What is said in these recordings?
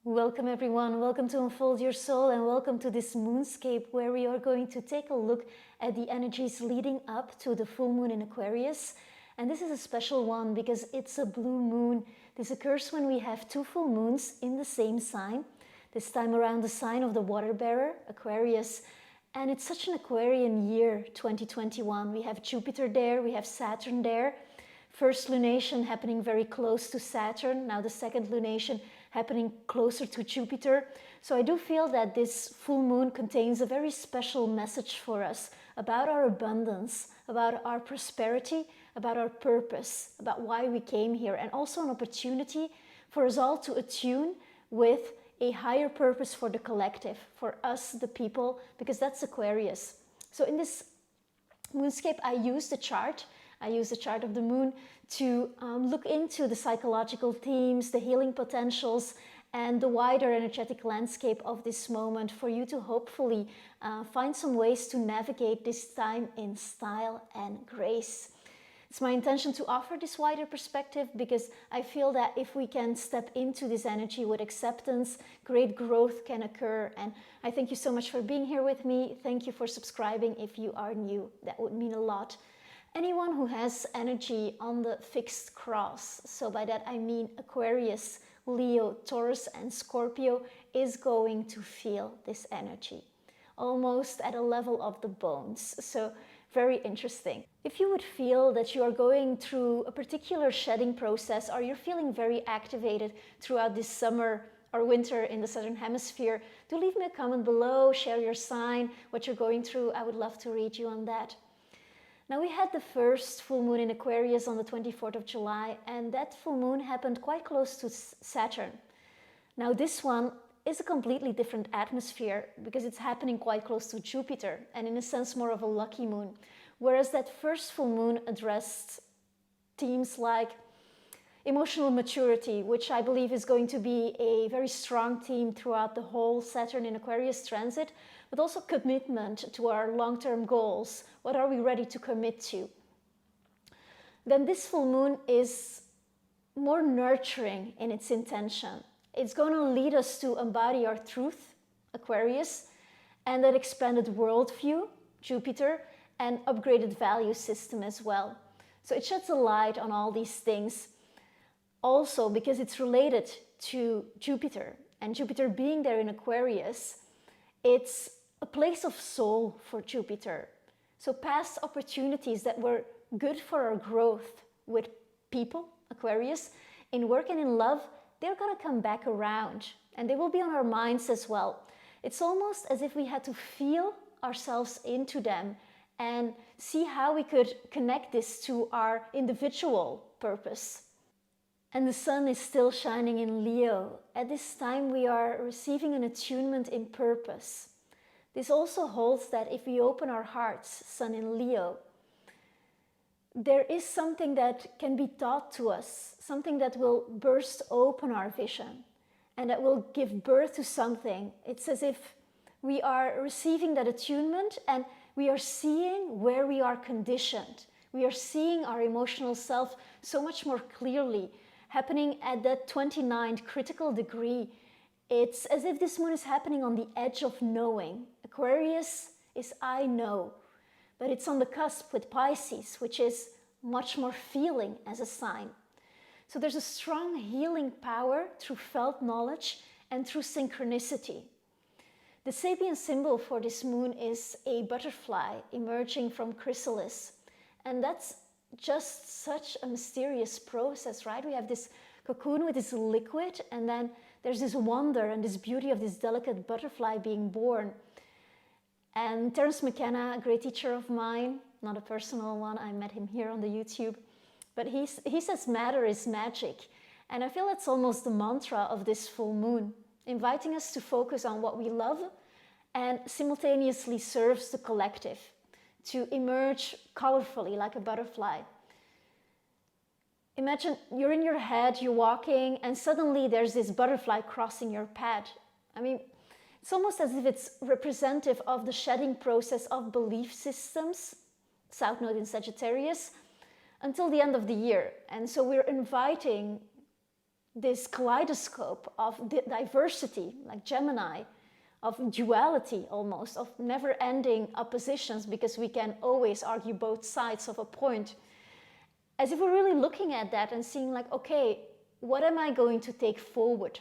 Welcome everyone, welcome to Unfold Your Soul and welcome to this moonscape where we are going to take a look at the energies leading up to the full moon in Aquarius. And this is a special one because it's a blue moon. This occurs when we have two full moons in the same sign, this time around the sign of the water bearer, Aquarius. And it's such an Aquarian year, 2021. We have Jupiter there, we have Saturn there. First lunation happening very close to Saturn, now the second lunation happening closer to Jupiter. So I do feel that this full moon contains a very special message for us about our abundance, about our prosperity, about our purpose, about why we came here, and also an opportunity for us all to attune with a higher purpose for the collective, for us, the people, because that's Aquarius. So in this moonscape, I use the chart of the moon to look into the psychological themes, the healing potentials, and the wider energetic landscape of this moment for you to hopefully find some ways to navigate this time in style and grace. It's my intention to offer this wider perspective because I feel that if we can step into this energy with acceptance, great growth can occur. And I thank you so much for being here with me. Thank you for subscribing if you are new. That would mean a lot. Anyone who has energy on the fixed cross, so by that I mean Aquarius, Leo, Taurus and Scorpio, is going to feel this energy, almost at a level of the bones. So very interesting. If you would feel that you are going through a particular shedding process, or you're feeling very activated throughout this summer or winter in the Southern Hemisphere, do leave me a comment below, share your sign, what you're going through. I would love to read you on that. Now we had the first full moon in Aquarius on the 24th of July, and that full moon happened quite close to Saturn. Now this one is a completely different atmosphere because it's happening quite close to Jupiter, and in a sense more of a lucky moon. Whereas that first full moon addressed themes like emotional maturity, which I believe is going to be a very strong theme throughout the whole Saturn in Aquarius transit, but also commitment to our long-term goals. What are we ready to commit to? Then this full moon is more nurturing in its intention. It's going to lead us to embody our truth, Aquarius, and that expanded worldview, Jupiter, and upgraded value system as well. So it sheds a light on all these things. Also, because it's related to Jupiter, and Jupiter being there in Aquarius, it's a place of soul for Jupiter. So past opportunities that were good for our growth with people, Aquarius, in work and in love, they're going to come back around, and they will be on our minds as well. It's almost as if we had to feel ourselves into them and see how we could connect this to our individual purpose. And the sun is still shining in Leo. At this time we are receiving an attunement in purpose. This also holds that if we open our hearts, sun in Leo, there is something that can be taught to us, something that will burst open our vision and that will give birth to something. It's as if we are receiving that attunement and we are seeing where we are conditioned. We are seeing our emotional self so much more clearly, happening at that 29th critical degree. It's as if this moon is happening on the edge of knowing. Aquarius is I know, but it's on the cusp with Pisces, which is much more feeling as a sign. So there's a strong healing power through felt knowledge and through synchronicity. The Sabian symbol for this moon is a butterfly emerging from chrysalis, and that's just such a mysterious process, right? We have this cocoon with this liquid, and then there's this wonder and this beauty of this delicate butterfly being born. And Terence McKenna, a great teacher of mine, not a personal one, I met him here on the YouTube, but he says matter is magic. And I feel that's almost the mantra of this full moon, inviting us to focus on what we love and simultaneously serves the collective, to emerge colorfully like a butterfly. Imagine you're in your head, you're walking, and suddenly there's this butterfly crossing your path. I mean, it's almost as if it's representative of the shedding process of belief systems, South Node in Sagittarius, until the end of the year. And so we're inviting this kaleidoscope of diversity, like Gemini, of duality almost, of never-ending oppositions, because we can always argue both sides of a point. As if we're really looking at that and seeing like, okay, what am I going to take forward?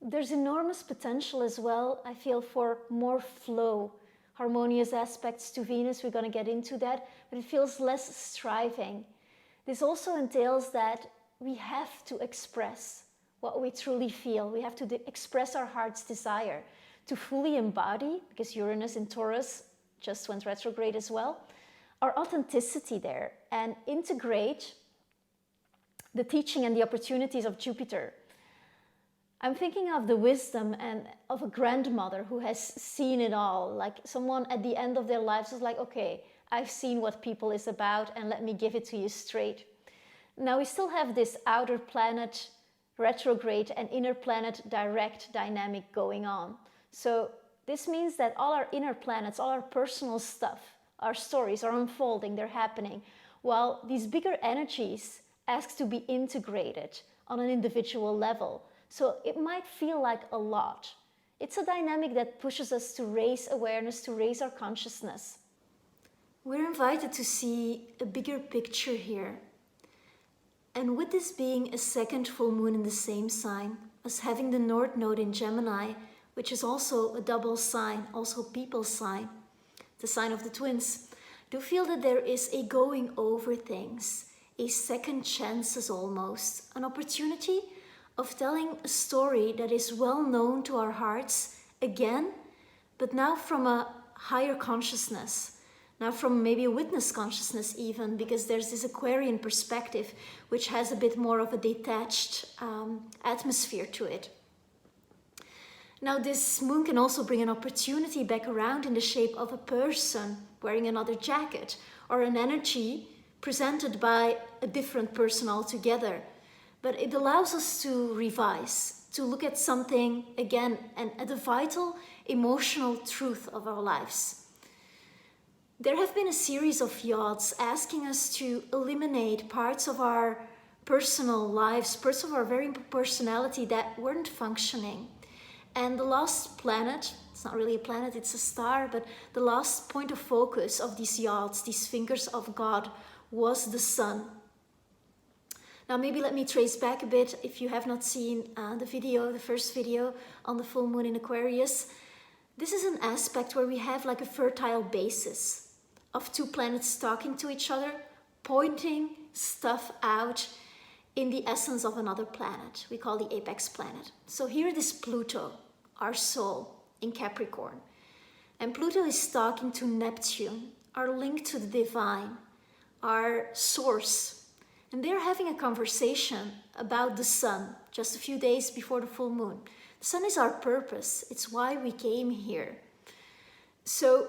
There's enormous potential as well, I feel, for more flow, harmonious aspects to Venus. We're going to get into that, but it feels less striving. This also entails that we have to express what we truly feel. We have to express our heart's desire to fully embody, because Uranus in Taurus just went retrograde as well, our authenticity there, and integrate the teaching and the opportunities of Jupiter. I'm thinking of the wisdom and of a grandmother who has seen it all, like someone at the end of their lives is like, okay, I've seen what people is about and let me give it to you straight. Now we still have this outer planet retrograde and inner planet direct dynamic going on. So this means that all our inner planets, all our personal stuff, our stories are unfolding, they're happening, while these bigger energies ask to be integrated on an individual level. So it might feel like a lot. It's a dynamic that pushes us to raise awareness, to raise our consciousness. We're invited to see a bigger picture here. And with this being a second full moon in the same sign, us having the North Node in Gemini, which is also a double sign, also people's sign, the sign of the twins, do feel that there is a going over things, a second chances almost, an opportunity of telling a story that is well known to our hearts again, but now from a higher consciousness, now from maybe a witness consciousness even, because there's this Aquarian perspective which has a bit more of a detached atmosphere to it. Now this moon can also bring an opportunity back around in the shape of a person wearing another jacket, or an energy presented by a different person altogether. But it allows us to revise, to look at something again and at the vital emotional truth of our lives. There have been a series of yachts asking us to eliminate parts of our personal lives, parts of our very personality that weren't functioning. And the last planet, it's not really a planet, it's a star, but the last point of focus of these yachts, these fingers of God, was the sun. Now maybe let me trace back a bit. If you have not seen the first video on the full moon in Aquarius, this is an aspect where we have like a fertile basis of two planets talking to each other, pointing stuff out in the essence of another planet. We call the apex planet. So here it is Pluto, our soul, in Capricorn. And Pluto is talking to Neptune, our link to the divine, our source. And they're having a conversation about the sun just a few days before the full moon. The sun is our purpose. It's why we came here. So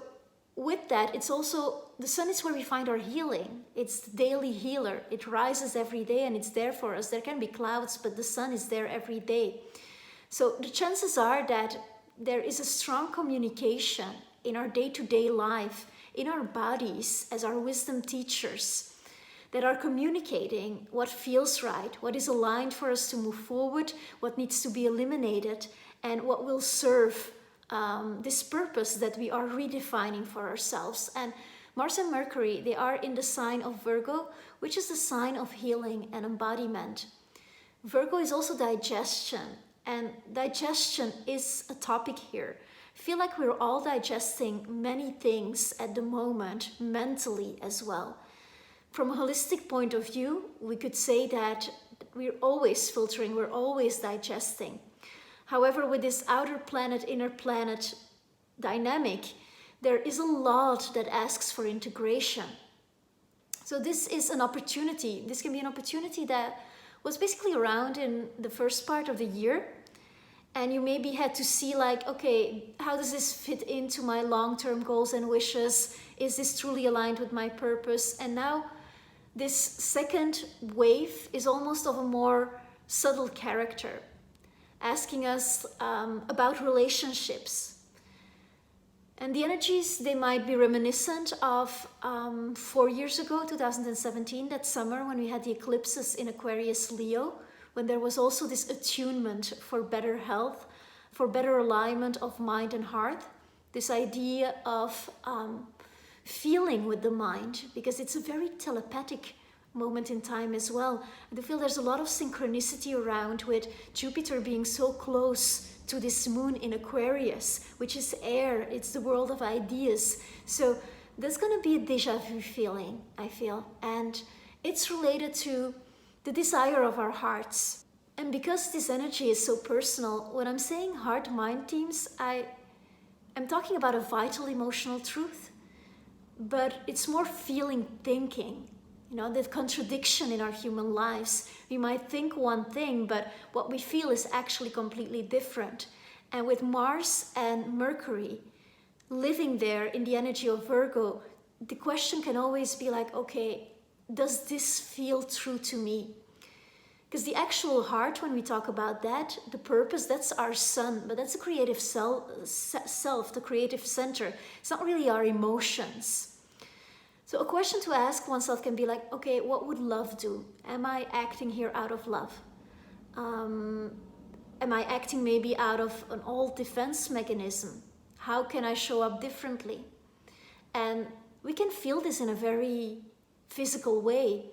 with that, it's also, the sun is where we find our healing. It's the daily healer. It rises every day and it's there for us. There can be clouds, but the sun is there every day. So the chances are that there is a strong communication in our day-to-day life, in our bodies as our wisdom teachers, that are communicating what feels right, what is aligned for us to move forward, what needs to be eliminated, and what will serve this purpose that we are redefining for ourselves. And Mars and Mercury, they are in the sign of Virgo, which is the sign of healing and embodiment. Virgo is also digestion, and digestion is a topic here. I feel like we're all digesting many things at the moment, mentally as well. From a holistic point of view, we could say that we're always filtering, we're always digesting. However, with this outer planet, inner planet dynamic, there is a lot that asks for integration. So this is an opportunity. This can be an opportunity that was basically around in the first part of the year. And you maybe had to see like, okay, how does this fit into my long-term goals and wishes? Is this truly aligned with my purpose? And now this second wave is almost of a more subtle character, asking us about relationships. And the energies, they might be reminiscent of 4 years ago, 2017, that summer when we had the eclipses in Aquarius Leo, when there was also this attunement for better health, for better alignment of mind and heart. This idea of feeling with the mind, because it's a very telepathic moment in time as well. I feel there's a lot of synchronicity around with Jupiter being so close to this moon in Aquarius, which is air, it's the world of ideas. So there's going to be a déjà vu feeling, I feel, and it's related to the desire of our hearts. And because this energy is so personal, when I'm saying heart-mind themes, I'm talking about a vital emotional truth, but it's more feeling, thinking. You know, the contradiction in our human lives. We might think one thing, but what we feel is actually completely different. And with Mars and Mercury living there in the energy of Virgo, the question can always be like, okay, does this feel true to me? Because the actual heart, when we talk about that, the purpose, that's our sun, but that's the creative self, the creative center. It's not really our emotions. So a question to ask oneself can be like, okay, what would love do? Am I acting here out of love? Am I acting maybe out of an old defense mechanism? How can I show up differently? And we can feel this in a very physical way.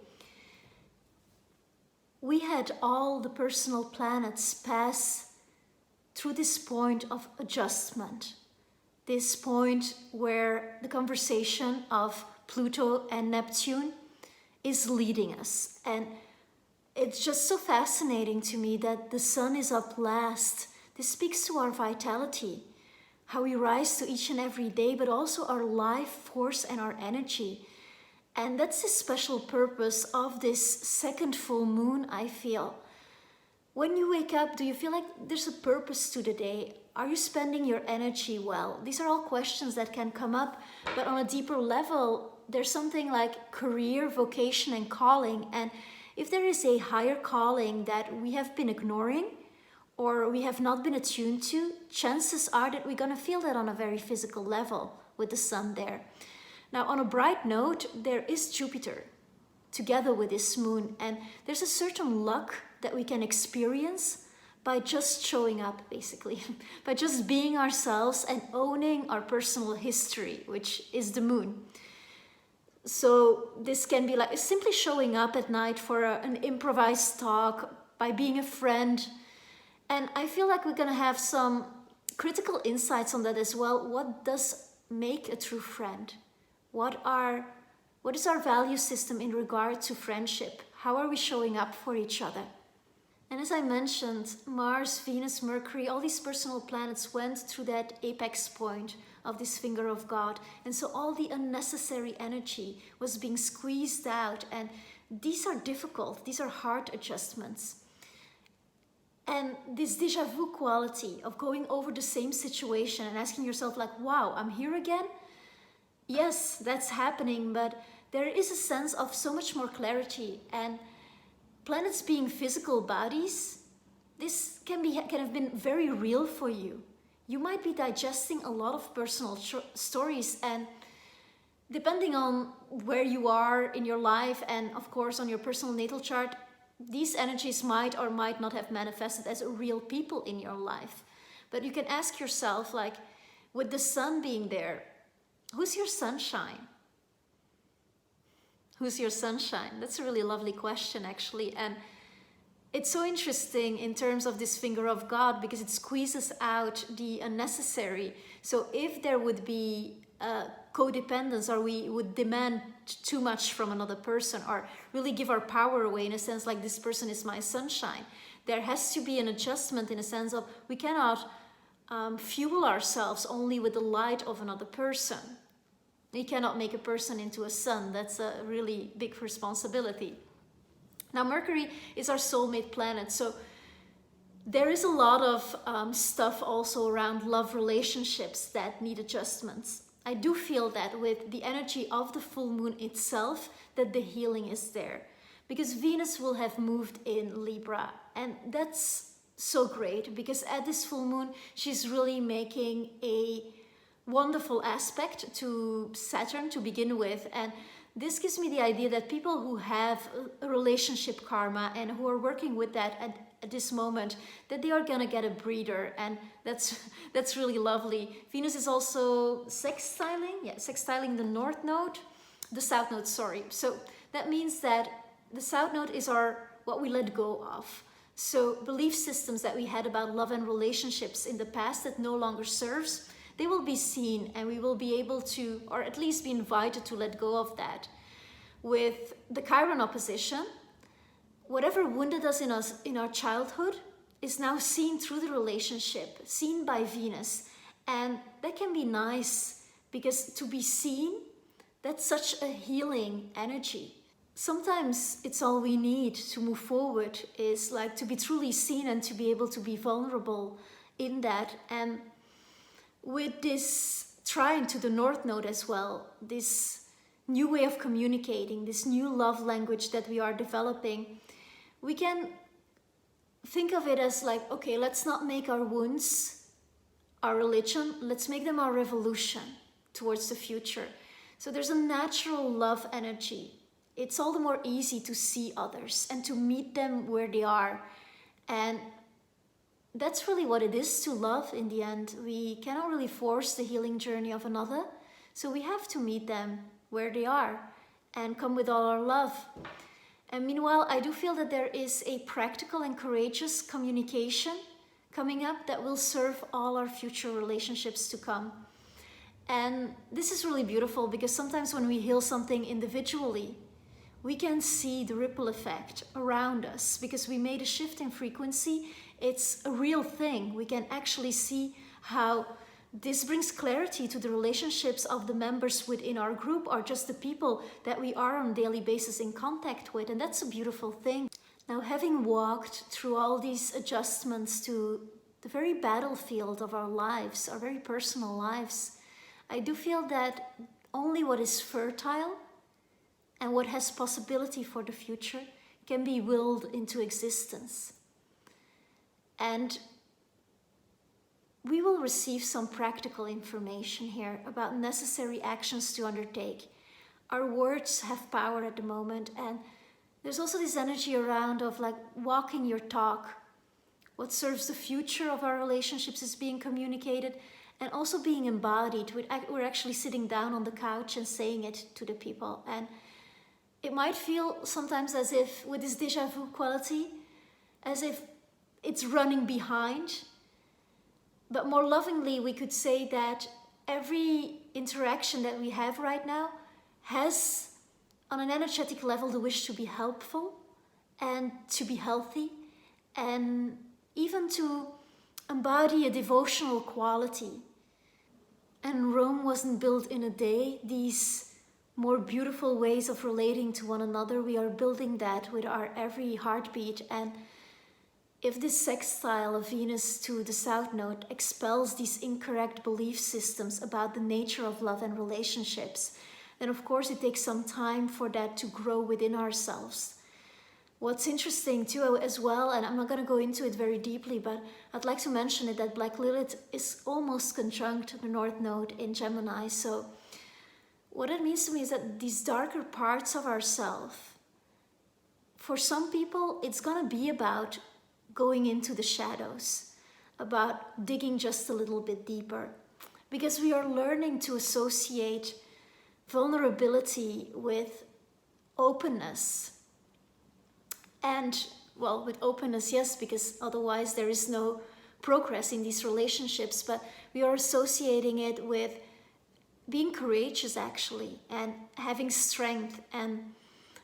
We had all the personal planets pass through this point of adjustment. This point where the conversation of Pluto and Neptune is leading us. And it's just so fascinating to me that the sun is up last. This speaks to our vitality, how we rise to each and every day, but also our life force and our energy. And that's the special purpose of this second full moon, I feel. When you wake up, do you feel like there's a purpose to the day? Are you spending your energy well? These are all questions that can come up, but on a deeper level, there's something like career, vocation, and calling. And if there is a higher calling that we have been ignoring or we have not been attuned to, chances are that we're going to feel that on a very physical level with the sun there. Now, on a bright note, there is Jupiter together with this moon, and there's a certain luck that we can experience by just showing up, basically, by just being ourselves and owning our personal history, which is the moon. So this can be like simply showing up at night for an improvised talk, by being a friend. And I feel like we're going to have some critical insights on that as well. What does make a true friend? What is our value system in regard to friendship? How are we showing up for each other? And as I mentioned, Mars, Venus, Mercury, all these personal planets went through that apex point of this finger of God. And so all the unnecessary energy was being squeezed out. And these are difficult. These are hard adjustments. And this déjà vu quality of going over the same situation and asking yourself like, wow, I'm here again? Yes, that's happening, but there is a sense of so much more clarity. And planets being physical bodies, this can have been very real for you. You might be digesting a lot of personal stories, and depending on where you are in your life and of course on your personal natal chart, these energies might or might not have manifested as real people in your life. But you can ask yourself, like, with the sun being there, who's your sunshine? Who's your sunshine? That's a really lovely question, actually. And it's so interesting in terms of this finger of God because it squeezes out the unnecessary. So if there would be codependence, or we would demand too much from another person, or really give our power away in a sense like this person is my sunshine, there has to be an adjustment in a sense of we cannot fuel ourselves only with the light of another person. We cannot make a person into a sun. That's a really big responsibility. Now, Mercury is our soulmate planet, so there is a lot of stuff also around love relationships that need adjustments. I do feel that with the energy of the full moon itself, that the healing is there. Because Venus will have moved in Libra, and that's so great because at this full moon, she's really making a wonderful aspect to Saturn to begin with, and this gives me the idea that people who have a relationship karma and who are working with that at this moment, that they are gonna get a breather, and that's really lovely. Venus is also sextiling the north node, the south node, sorry. So that means that the south node is what we let go of. So belief systems that we had about love and relationships in the past that no longer serves, they will be seen, and we will be able to, or at least be invited to let go of that. With the Chiron opposition, whatever wounded us in our childhood is now seen through the relationship, seen by Venus. And that can be nice, because to be seen, that's such a healing energy. Sometimes it's all we need to move forward, is like to be truly seen and to be able to be vulnerable in that. And with this trine to the north node as well, this new way of communicating, this new love language that we are developing, we can think of it as like, okay, let's not make our wounds our religion, let's make them our revolution towards the future. So there's a natural love energy. It's all the more easy to see others and to meet them where they are. And that's really what it is to love in the end. We cannot really force the healing journey of another, so we have to meet them where they are and come with all our love. And meanwhile, I do feel that there is a practical and courageous communication coming up that will serve all our future relationships to come. And this is really beautiful, because sometimes when we heal something individually, we can see the ripple effect around us because we made a shift in frequency. It's a real thing. We can actually see how this brings clarity to the relationships of the members within our group, or just the people that we are on a daily basis in contact with. And that's a beautiful thing. Now, having walked through all these adjustments to the very battlefield of our lives, our very personal lives, I do feel that only what is fertile and what has possibility for the future can be willed into existence. And we will receive some practical information here about necessary actions to undertake. Our words have power at the moment, and there's also this energy around of like walking your talk. What serves the future of our relationships is being communicated and also being embodied. We're actually sitting down on the couch and saying it to the people. And it might feel sometimes as if, with this déjà vu quality, as if it's running behind. But more lovingly, we could say that every interaction that we have right now has, on an energetic level, the wish to be helpful and to be healthy, and even to embody a devotional quality. And Rome wasn't built in a day. These more beautiful ways of relating to one another, we are building that with our every heartbeat. And if this sextile of Venus to the south node expels these incorrect belief systems about the nature of love and relationships, then of course it takes some time for that to grow within ourselves. What's interesting too as well, and I'm not going to go into it very deeply, but I'd like to mention it, that Black Lilith is almost conjunct the North Node in Gemini. So what it means to me is that these darker parts of ourselves, for some people, it's going to be about going into the shadows, about digging just a little bit deeper, because we are learning to associate vulnerability with openness. And, well, with openness, yes, because otherwise there is no progress in these relationships, but we are associating it with being courageous, actually, and having strength. And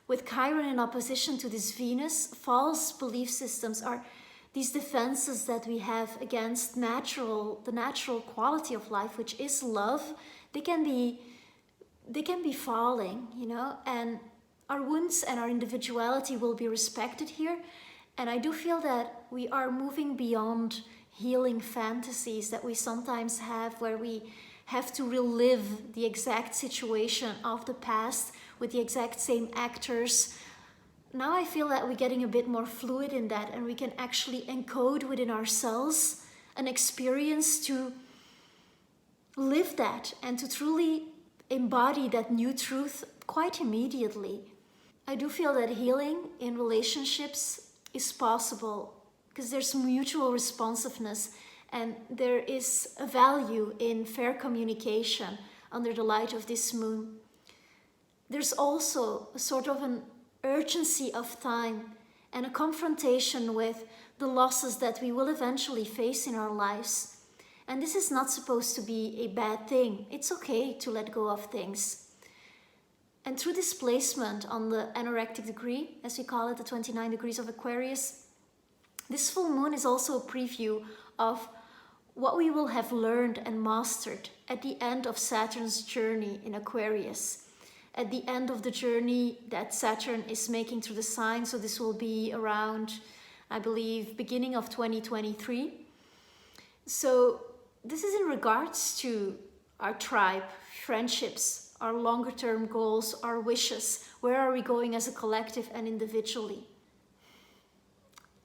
with Chiron in opposition to this Venus, false belief systems are these defenses that we have against the natural quality of life, which is love. They can be falling, you know, and our wounds and our individuality will be respected here. And I do feel that we are moving beyond healing fantasies that we sometimes have, where we have to relive the exact situation of the past with the exact same actors. Now I feel that we're getting a bit more fluid in that, and we can actually encode within ourselves an experience to live that and to truly embody that new truth quite immediately. I do feel that healing in relationships is possible because there's mutual responsiveness and there is a value in fair communication under the light of this moon. There's also a sort of an urgency of time and a confrontation with the losses that we will eventually face in our lives. And this is not supposed to be a bad thing. It's okay to let go of things. And through this placement on the anorectic degree, as we call it, the 29 degrees of Aquarius, this full moon is also a preview of what we will have learned and mastered at the end of Saturn's journey in Aquarius. At the end of the journey that Saturn is making through the sign, so this will be around, I believe, beginning of 2023. So this is in regards to our tribe, friendships, our longer term goals, our wishes. Where are we going as a collective and individually?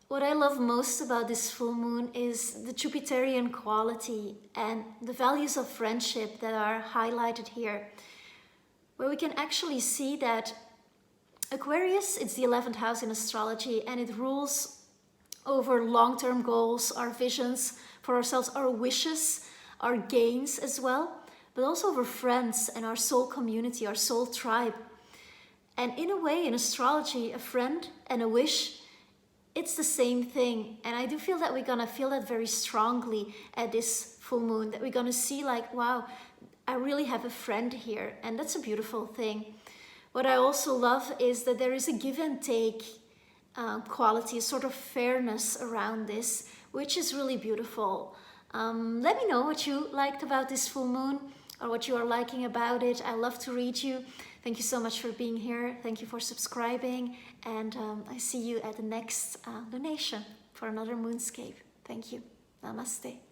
What I love most about this full moon is the Jupiterian quality and the values of friendship that are highlighted here, where we can actually see that Aquarius, it's the 11th house in astrology, and it rules over long-term goals, our visions for ourselves, our wishes, our gains as well, but also over friends and our soul community, our soul tribe. And in a way, in astrology, a friend and a wish, it's the same thing. And I do feel that we're gonna feel that very strongly at this full moon, that we're gonna see like, wow, I really have a friend here, and that's a beautiful thing. What I also love is that there is a give and take quality, a sort of fairness around this, which is really beautiful. Let me know what you liked about this full moon or what you are liking about it. I love to read you. Thank you so much for being here. Thank you for subscribing, and I see you at the next donation for another Moonscape. Thank you. Namaste.